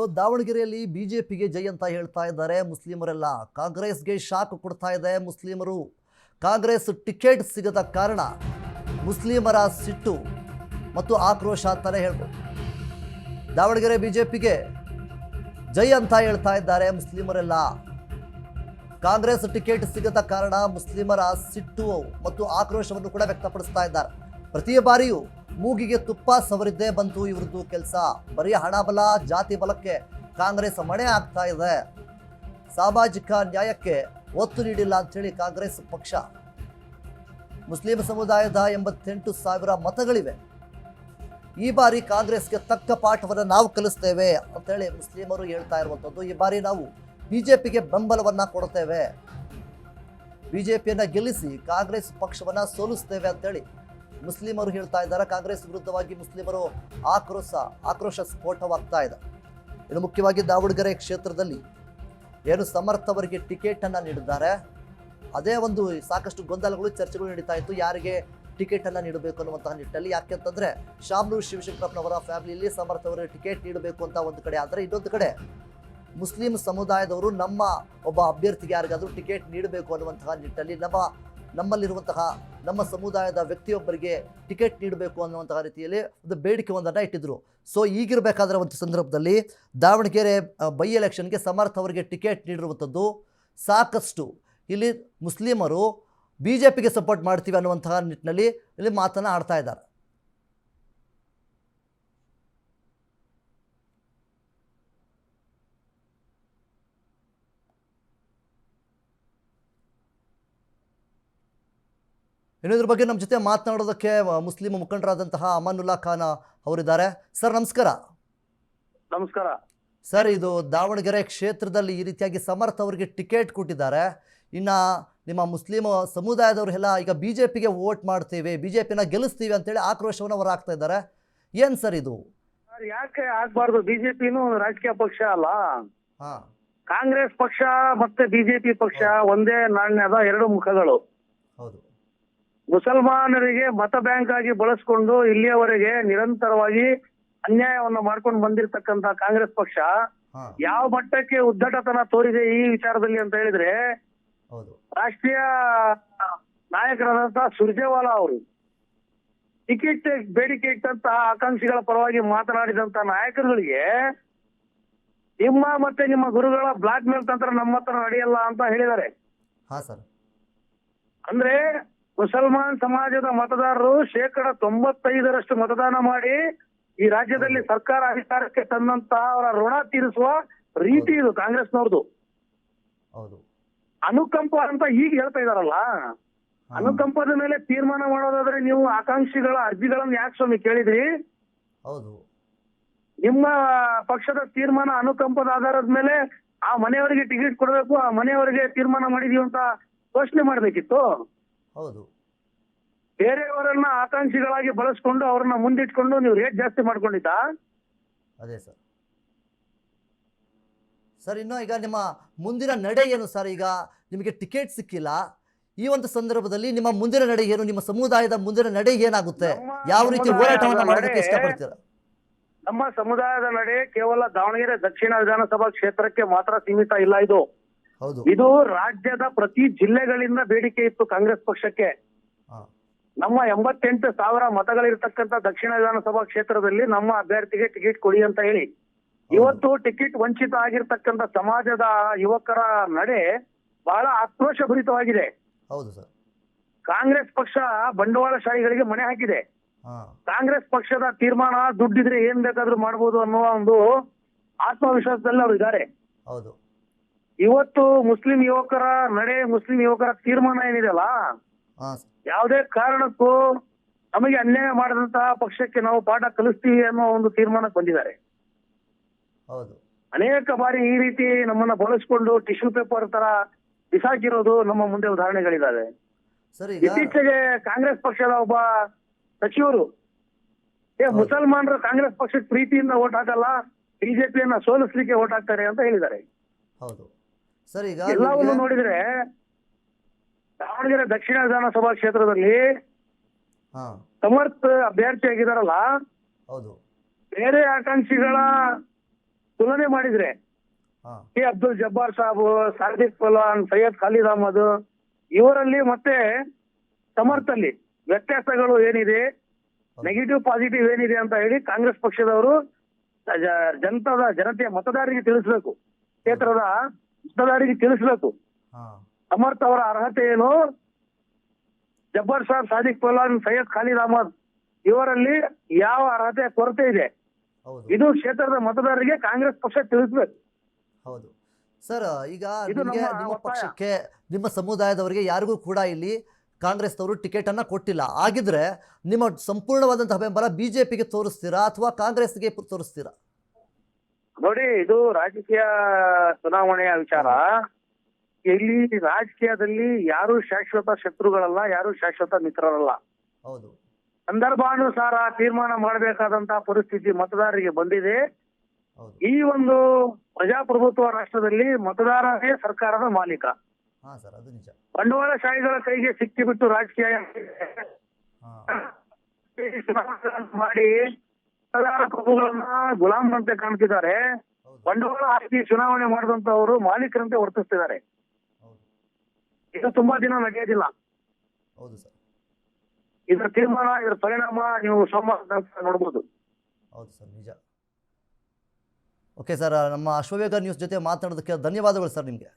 ಇನ್ನು ದಾವಣಗೆರೆಯಲ್ಲಿ ಬಿಜೆಪಿಗೆ ಜೈ ಅಂತ ಹೇಳ್ತಾ ಇದ್ದಾರೆ ಮುಸ್ಲಿಮರೆಲ್ಲ. ಕಾಂಗ್ರೆಸ್ಗೆ ಶಾಕ್ ಕೊಡ್ತಾ ಇದೆ ಮುಸ್ಲಿಮರು. ಕಾಂಗ್ರೆಸ್ ಟಿಕೆಟ್ ಸಿಗದ ಕಾರಣ ಮುಸ್ಲಿಮರ ಸಿಟ್ಟು ಮತ್ತು ಆಕ್ರೋಶ ಅಂತಾನೆ ಹೇಳ್ಬೋದು. ದಾವಣಗೆರೆ ಬಿಜೆಪಿಗೆ ಜೈ ಅಂತ ಹೇಳ್ತಾ ಇದ್ದಾರೆ ಮುಸ್ಲಿಮರೆಲ್ಲ. ಕಾಂಗ್ರೆಸ್ ಟಿಕೆಟ್ ಸಿಗದ ಕಾರಣ ಮುಸ್ಲಿಮರ ಸಿಟ್ಟು ಮತ್ತು ಆಕ್ರೋಶವನ್ನು ಕೂಡ ವ್ಯಕ್ತಪಡಿಸ್ತಾ ಇದ್ದಾರೆ. ಪ್ರತಿ ಬಾರಿಯೂ ಮೂಗಿಗೆ ತುಪ್ಪ ಸವರಿದ್ದೇ ಬಂತು ಇವ್ರದ್ದು ಕೆಲಸ. ಬರೀ ಹಣ ಬಲ, ಜಾತಿ ಬಲಕ್ಕೆ ಕಾಂಗ್ರೆಸ್ ಮಣೆ ಆಗ್ತಾ ಇದೆ. ಸಾಮಾಜಿಕ ನ್ಯಾಯಕ್ಕೆ ಒತ್ತು ನೀಡಿಲ್ಲ ಅಂತೇಳಿ ಕಾಂಗ್ರೆಸ್ ಪಕ್ಷ. ಮುಸ್ಲಿಂ ಸಮುದಾಯದ 88,000 ಮತಗಳಿವೆ. ಈ ಬಾರಿ ಕಾಂಗ್ರೆಸ್ಗೆ ತಕ್ಕ ಪಾಠವನ್ನು ನಾವು ಕಲಿಸ್ತೇವೆ ಅಂತೇಳಿ ಮುಸ್ಲಿಮರು ಹೇಳ್ತಾ ಇರುವಂಥದ್ದು. ಈ ಬಾರಿ ನಾವು ಬಿಜೆಪಿಗೆ ಬೆಂಬಲವನ್ನು ಕೊಡ್ತೇವೆ, ಬಿಜೆಪಿಯನ್ನು ಗೆಲ್ಲಿಸಿ ಕಾಂಗ್ರೆಸ್ ಪಕ್ಷವನ್ನು ಸೋಲಿಸ್ತೇವೆ ಅಂತೇಳಿ ಮುಸ್ಲಿಮರು ಹೇಳ್ತಾ ಇದ್ದಾರೆ. ಕಾಂಗ್ರೆಸ್ ವಿರುದ್ಧವಾಗಿ ಮುಸ್ಲಿಮರು ಆಕ್ರೋಶ ಸ್ಫೋಟವಾಗ್ತಾ ಇದೆ. ಇನ್ನು ಮುಖ್ಯವಾಗಿ ದಾವಣಗೆರೆ ಕ್ಷೇತ್ರದಲ್ಲಿ ಏನು ಸಮರ್ಥ ಅವರಿಗೆ ಟಿಕೆಟ್ ಅನ್ನು ನೀಡಿದ್ದಾರೆ, ಅದೇ ಒಂದು ಸಾಕಷ್ಟು ಗೊಂದಲಗಳು, ಚರ್ಚೆಗಳು ನಡೀತಾ ಇತ್ತು. ಯಾರಿಗೆ ಟಿಕೆಟ್ ಅನ್ನು ನೀಡಬೇಕು ಅನ್ನುವಂತಹ ನಿಟ್ಟಿನಲ್ಲಿ. ಯಾಕೆಂತಂದ್ರೆ ಶಾಮನೂರು ಶಿವಶಂಕರಪ್ಪನವರ ಫ್ಯಾಮಿಲಿಯಲ್ಲಿ ಸಮರ್ಥ ಅವರಿಗೆ ಟಿಕೆಟ್ ನೀಡಬೇಕು ಅಂತ ಒಂದು ಕಡೆ ಆದರೆ, ಇನ್ನೊಂದು ಕಡೆ ಮುಸ್ಲಿಂ ಸಮುದಾಯದವರು ನಮ್ಮ ಒಬ್ಬ ಅಭ್ಯರ್ಥಿಗೆ ಯಾರಿಗಾದರೂ ಟಿಕೆಟ್ ನೀಡಬೇಕು ಅನ್ನುವಂತಹ ನಿಟ್ಟಿನಲ್ಲಿ ನಮ್ಮಲ್ಲಿರುವಂತಹ ನಮ್ಮ ಸಮುದಾಯದ ವ್ಯಕ್ತಿಯೊಬ್ಬರಿಗೆ ಟಿಕೆಟ್ ನೀಡಬೇಕು ಅನ್ನುವಂತಹ ರೀತಿಯಲ್ಲಿ ಒಂದು ಬೇಡಿಕೆ ಒಂದನ್ನು ಇಟ್ಟಿದ್ರು. ಸೊ ಈಗಿರಬೇಕಾದ್ರೆ ಒಂದು ಸಂದರ್ಭದಲ್ಲಿ ದಾವಣಗೆರೆ ಬೈ ಎಲೆಕ್ಷನ್ಗೆ ಸಮರ್ಥ ಅವರಿಗೆ ಟಿಕೆಟ್ ನೀಡಿರುವಂಥದ್ದು ಸಾಕಷ್ಟು ಇಲ್ಲಿ ಮುಸ್ಲಿಮರು ಬಿಜೆಪಿಗೆ ಸಪೋರ್ಟ್ ಮಾಡ್ತೀವಿ ಅನ್ನುವಂತಹ ನಿಟ್ಟಿನಲ್ಲಿ ಇಲ್ಲಿ ಮಾತನ್ನು ಆಡ್ತಾ ಇದ್ದಾರೆ. ಇನ್ನೊಂದ್ರ ಬಗ್ಗೆ ನಮ್ಮ ಜೊತೆ ಮಾತನಾಡೋದಕ್ಕೆ ಮುಸ್ಲಿಂ ಮುಖಂಡರಾದಂತಹ ಅಮಾನುಲ್ಲಾ ಖಾನ್ ಅವರಿದ್ದಾರೆ. ಸರ್ ನಮಸ್ಕಾರ. ನಮಸ್ಕಾರ ಸರ್, ಇದು ದಾವಣಗೆರೆ ಕ್ಷೇತ್ರದಲ್ಲಿ ಈ ರೀತಿಯಾಗಿ ಸಮರ್ಥ ಅವರಿಗೆ ಟಿಕೆಟ್ ಕೊಟ್ಟಿದ್ದಾರೆ. ಇನ್ನು ನಿಮ್ಮ ಮುಸ್ಲಿಂ ಸಮುದಾಯದವರೆಲ್ಲ ಈಗ ಬಿಜೆಪಿಗೆ ವೋಟ್ ಮಾಡ್ತೀವಿ, ಬಿಜೆಪಿನ ಗೆಲ್ಲಿಸ್ತೀವಿ ಅಂತೇಳಿ ಆಕ್ರೋಶವನ್ನು ಹೊರಹಾಕ್ತಾ ಇದ್ದಾರೆ. ಏನು ಸರ್ ಇದು? ಯಾಕೆ ಆಗ್ಬಾರ್ದು? ಬಿಜೆಪಿನೂ ರಾಜಕೀಯ ಪಕ್ಷ ಅಲ್ಲ. ಹಾ, ಕಾಂಗ್ರೆಸ್ ಪಕ್ಷ ಮತ್ತೆ ಬಿಜೆಪಿ ಪಕ್ಷ ಒಂದೇ ನಾಣ್ಯದ ಎರಡು ಮುಖಗಳು. ಹೌದು. ಮುಸಲ್ಮಾನರಿಗೆ ಮತ ಬ್ಯಾಂಕ್ ಆಗಿ ಬಳಸ್ಕೊಂಡು ಇಲ್ಲಿಯವರೆಗೆ ನಿರಂತರವಾಗಿ ಅನ್ಯಾಯವನ್ನು ಮಾಡ್ಕೊಂಡು ಬಂದಿರತಕ್ಕಂತ ಕಾಂಗ್ರೆಸ್ ಪಕ್ಷ ಯಾವ ಮಟ್ಟಕ್ಕೆ ಉದ್ದಟತನ ತೋರಿದೆ ಈ ವಿಚಾರದಲ್ಲಿ ಅಂತ ಹೇಳಿದ್ರೆ, ರಾಷ್ಟ್ರೀಯ ನಾಯಕರಾದಂತಹ ಸುರ್ಜೇವಾಲಾ ಅವರು ಟಿಕೆಟ್ ಬೇಡಿಕೆ ಇಟ್ಟಂತಹ ಆಕಾಂಕ್ಷಿಗಳ ಪರವಾಗಿ ಮಾತನಾಡಿದಂತ ನಾಯಕರುಗಳಿಗೆ ನಿಮ್ಮ ಮತ್ತೆ ನಿಮ್ಮ ಗುರುಗಳ ಬ್ಲಾಕ್ ಮೇಲ್ ತಂತ್ರ ನಮ್ಮ ಹತ್ರ ನಡೆಯಲ್ಲ ಅಂತ ಹೇಳಿದ್ದಾರೆ. ಅಂದ್ರೆ ಮುಸಲ್ಮಾನ್ ಸಮಾಜದ ಮತದಾರರು 95% ಮತದಾನ ಮಾಡಿ ಈ ರಾಜ್ಯದಲ್ಲಿ ಸರ್ಕಾರ ಅಧಿಕಾರಕ್ಕೆ ತಂದಂತಹ ಅವರ ಋಣ ತೀರಿಸುವ ರೀತಿ ಇದು ಕಾಂಗ್ರೆಸ್ನವ್ರದ್ದು. ಅನುಕಂಪ ಅಂತ ಈಗ ಹೇಳ್ತಾ ಇದಾರಲ್ಲ, ಅನುಕಂಪದ ಮೇಲೆ ತೀರ್ಮಾನ ಮಾಡೋದಾದ್ರೆ ನೀವು ಆಕಾಂಕ್ಷಿಗಳ ಅರ್ಜಿಗಳನ್ನು ಯಾಕೆ ಸ್ವಾಮಿ ಕೇಳಿದ್ರಿ? ನಿಮ್ಮ ಪಕ್ಷದ ತೀರ್ಮಾನ ಅನುಕಂಪದ ಆಧಾರದ ಮೇಲೆ ಆ ಮನೆಯವರಿಗೆ ಟಿಕೆಟ್ ಕೊಡಬೇಕು, ಆ ಮನೆಯವರಿಗೆ ತೀರ್ಮಾನ ಮಾಡಿದೀವಿ ಅಂತ ಘೋಷಣೆ ಮಾಡ್ಬೇಕಿತ್ತು. ಬೇರೆಯವರನ್ನ ಆಕಾಂಕ್ಷಿಗಳಾಗಿ ಬಳಸ್ಕೊಂಡು ಅವ್ರನ್ನ ಮುಂದಿಟ್ಕೊಂಡು ನೀವು ರೇಟ್ ಜಾಸ್ತಿ ಮಾಡ್ಕೊಂಡಿದ್ದ. ಅದೇ ಸರ್. ಸರ್, ಇನ್ನು ಈಗ ನಿಮ್ಮ ಮುಂದಿನ ನಡೆ ಏನು ಸರ್? ಈಗ ನಿಮಗೆ ಟಿಕೆಟ್ ಸಿಕ್ಕಿಲ್ಲ, ಈ ಒಂದು ಸಂದರ್ಭದಲ್ಲಿ ನಿಮ್ಮ ಮುಂದಿನ ನಡೆ ಏನು? ನಿಮ್ಮ ಸಮುದಾಯದ ಮುಂದಿನ ನಡೆ ಏನಾಗುತ್ತೆ? ಯಾವ ರೀತಿ ಹೋರಾಟವನ್ನು ಮಾಡೋದಕ್ಕೆ ಇಷ್ಟಪಡ್ತೀರಾ? ನಮ್ಮ ಸಮುದಾಯದ ನಡೆ ಕೇವಲ ದಾವಣಗೆರೆ ದಕ್ಷಿಣ ವಿಧಾನಸಭಾ ಕ್ಷೇತ್ರಕ್ಕೆ ಮಾತ್ರ ಸೀಮಿತ ಇಲ್ಲ. ಇದು ರಾಜ್ಯದ ಪ್ರತಿ ಜಿಲ್ಲೆಗಳಿಂದ ಬೇಡಿಕೆ ಇತ್ತು ಕಾಂಗ್ರೆಸ್ ಪಕ್ಷಕ್ಕೆ. ನಮ್ಮ 88,000 ಮತಗಳಿರ್ತಕ್ಕಂಥ ದಕ್ಷಿಣ ವಿಧಾನಸಭಾ ಕ್ಷೇತ್ರದಲ್ಲಿ ನಮ್ಮ ಅಭ್ಯರ್ಥಿಗೆ ಟಿಕೆಟ್ ಕೊಡಿ ಅಂತ ಹೇಳಿ ಇವತ್ತು ಟಿಕೆಟ್ ವಂಚಿತ ಆಗಿರ್ತಕ್ಕಂಥ ಸಮಾಜದ ಯುವಕರ ನಡೆ ಬಹಳ ಆಕ್ರೋಶಭರಿತವಾಗಿದೆ. ಕಾಂಗ್ರೆಸ್ ಪಕ್ಷ ಬಂಡವಾಳಶಾಹಿಗಳಿಗೆ ಮಣೆ ಹಾಕಿದೆ. ಕಾಂಗ್ರೆಸ್ ಪಕ್ಷದ ತೀರ್ಮಾನ ದುಡ್ಡಿದ್ರೆ ಏನ್ ಬೇಕಾದ್ರೂ ಮಾಡ್ಬೋದು ಅನ್ನುವ ಒಂದು ಆತ್ಮವಿಶ್ವಾಸದಲ್ಲಿ ಅವರು ಇದ್ದಾರೆ. ಇವತ್ತು ಮುಸ್ಲಿಂ ಯುವಕರ ನಡೆ, ಮುಸ್ಲಿಂ ಯುವಕರ ತೀರ್ಮಾನ ಏನಿದೆಯಲ್ಲ, ಯಾವುದೇ ಕಾರಣಕ್ಕೂ ನಮಗೆ ಅನ್ಯಾಯ ಮಾಡಿದಂತಹ ಪಕ್ಷಕ್ಕೆ ನಾವು ಪಾಠ ಕಲಿಸ್ತೀವಿ ಅನ್ನೋ ಒಂದು ತೀರ್ಮಾನಕ್ಕೆ ಬಂದಿದ್ದಾರೆ. ಅನೇಕ ಬಾರಿ ಈ ರೀತಿ ನಮ್ಮನ್ನ ಬಳಸ್ಕೊಂಡು ಟಿಶ್ಯೂ ಪೇಪರ್ ತರ ಬಿಸಾಕಿರೋದು ನಮ್ಮ ಮುಂದೆ ಉದಾಹರಣೆಗಳಿದ್ದಾವೆ. ಇತ್ತೀಚೆಗೆ ಕಾಂಗ್ರೆಸ್ ಪಕ್ಷದ ಒಬ್ಬ ಸಚಿವರು ಮುಸಲ್ಮಾನರು ಕಾಂಗ್ರೆಸ್ ಪಕ್ಷಕ್ಕೆ ಪ್ರೀತಿಯಿಂದ ಓಟ್ ಹಾಕಲ್ಲ, ಬಿಜೆಪಿಯನ್ನ ಸೋಲಿಸ್ಲಿಕ್ಕೆ ಓಟ್ ಹಾಕ್ತಾರೆ ಅಂತ ಹೇಳಿದ್ದಾರೆ. ಎಲ್ಲವನ್ನು ನೋಡಿದ್ರೆ ದಾವಣಗೆರೆ ದಕ್ಷಿಣ ವಿಧಾನಸಭಾ ಕ್ಷೇತ್ರದಲ್ಲಿ ಸಮರ್ಥ ಅಭ್ಯರ್ಥಿ ಆಗಿದಾರಲ್ಲ, ಬೇರೆ ಆಕಾಂಕ್ಷಿಗಳ ತುಲನೆ ಮಾಡಿದ್ರೆ ಹಾ ಕೆ ಅಬ್ದುಲ್ ಜಬ್ಬಾರ್ ಸಾಬ್, ಸಾದಿಕ್ ಪಲ್ವಾನ್, ಸೈಯದ್ ಖಾಲಿದ್ ಅಹಮದ್ ಇವರಲ್ಲಿ ಮತ್ತೆ ಸಮರ್ಥಲ್ಲಿ ವ್ಯತ್ಯಾಸಗಳು ಏನಿದೆ, ನೆಗೆಟಿವ್ ಪಾಸಿಟಿವ್ ಏನಿದೆ ಅಂತ ಹೇಳಿ ಕಾಂಗ್ರೆಸ್ ಪಕ್ಷದವರು ಜನತೆಯ ಮತದಾರರಿಗೆ ತಿಳಿಸ್ಬೇಕು, ಕ್ಷೇತ್ರದ ಮತದಾರರಿಗೆ ತಿಳಿಸ್ಬೇಕು. ಹಾ ಸಮರ್ಥ ಅವರ ಅರ್ಹತೆ ಏನು, ಜಬ್ಬಾರ್ ಸಾಬ್, ಸಾದಿಕ್ ಪಲ್ವಾನ್, ಸೈಯದ್ ಖಾಲಿದ್ ಅಹಮದ್ ಇವರಲ್ಲಿ ಯಾವ ಅರ್ಹತೆ ಕೊರತೆ ಇದೆ, ಹೌದು ಇದು ಕ್ಷೇತ್ರದ ಮತದಾರರಿಗೆ ಕಾಂಗ್ರೆಸ್ ಪಕ್ಷ ತಿಳಿಸ್ಬೇಕು. ಹೌದು ಸರ್. ಈಗ ಇದು ನಿಮಗೆ ನಮ್ಮ ನಿಮ್ಮ ಒತ್ತಾಯ. ಪಕ್ಷಕ್ಕೆ ನಿಮ್ಮ ಸಮುದಾಯದವರಿಗೆ ಯಾರಿಗೂ ಕೂಡ ಇಲ್ಲಿ ಕಾಂಗ್ರೆಸ್ನವರು ಟಿಕೆಟನ್ನು ಕೊಟ್ಟಿಲ್ಲ. ಆಗಿದ್ರೆ ನಿಮ್ಮ ಸಂಪೂರ್ಣವಾದಂತಹ ಬೆಂಬಲ ಬಿಜೆಪಿಗೆ ತೋರಿಸ್ತೀರಾ ಅಥವಾ ಕಾಂಗ್ರೆಸ್ಗೆ ತೋರಿಸ್ತೀರಾ? ನೋಡಿ, ಇದು ರಾಜಕೀಯ ಚುನಾವಣೆಯ ವಿಚಾರ. ಇಲ್ಲಿ ರಾಜಕೀಯದಲ್ಲಿ ಯಾರು ಶಾಶ್ವತ ಶತ್ರುಗಳಲ್ಲ, ಯಾರು ಶಾಶ್ವತ ಮಿತ್ರರಲ್ಲ. ಹೌದು ಸಂದರ್ಭಾನುಸಾರ ತೀರ್ಮಾನ ಮಾಡಬೇಕಾದಂತಹ ಪರಿಸ್ಥಿತಿ ಮತದಾರರಿಗೆ ಬಂದಿದೆ. ಹೌದು ಈ ಒಂದು ಪ್ರಜಾಪ್ರಭುತ್ವ ರಾಷ್ಟ್ರದಲ್ಲಿ ಮತದಾರರೇ ಸರ್ಕಾರದ ಮಾಲೀಕ. ಹಾ ಸರ್, ಅದು ನಿಜ. ಬಂಡವಾಳಶಾಹಿಗಳ ಕೈಗೆ ಸಿಕ್ಕಿಬಿಟ್ಟು ರಾಜಕೀಯ ಹಾ ಮಾಡಿ ಮತದಾರ ಪ್ರಭುಗಳನ್ನ ಗುಲಾಮರಂತೆ ಕಾಣ್ತಿದ್ದಾರೆ. ಹೌದು ಬಂಡವಾಳ ಹಾಕಿ ಚುನಾವಣೆ ಮಾಡಿದಂತವರು ಮಾಲೀಕರಂತೆ ವರ್ತಿಸ್ತಿದ್ದಾರೆ. ಹೌದು ಇದು ತುಂಬಾ ದಿನ ನಡೆಯೋದಿಲ್ಲ. ಹೌದು ಸರ್. ಇದರ ತೀರ್ಮಾನ, ಇದರ ಪರಿಣಾಮ ನೀವು ಸೋಮವಾರ ನೋಡ್ಬೋದು. ಹೌದು ಸರ್, ನಿಜ. ಓಕೆ ಸರ್, ನಮ್ಮ ಅಶ್ವವೇಗ ನ್ಯೂಸ್ ಜೊತೆ ಮಾತನಾಡೋದಕ್ಕೆ ಧನ್ಯವಾದಗಳು ಸರ್ ನಿಮಗೆ.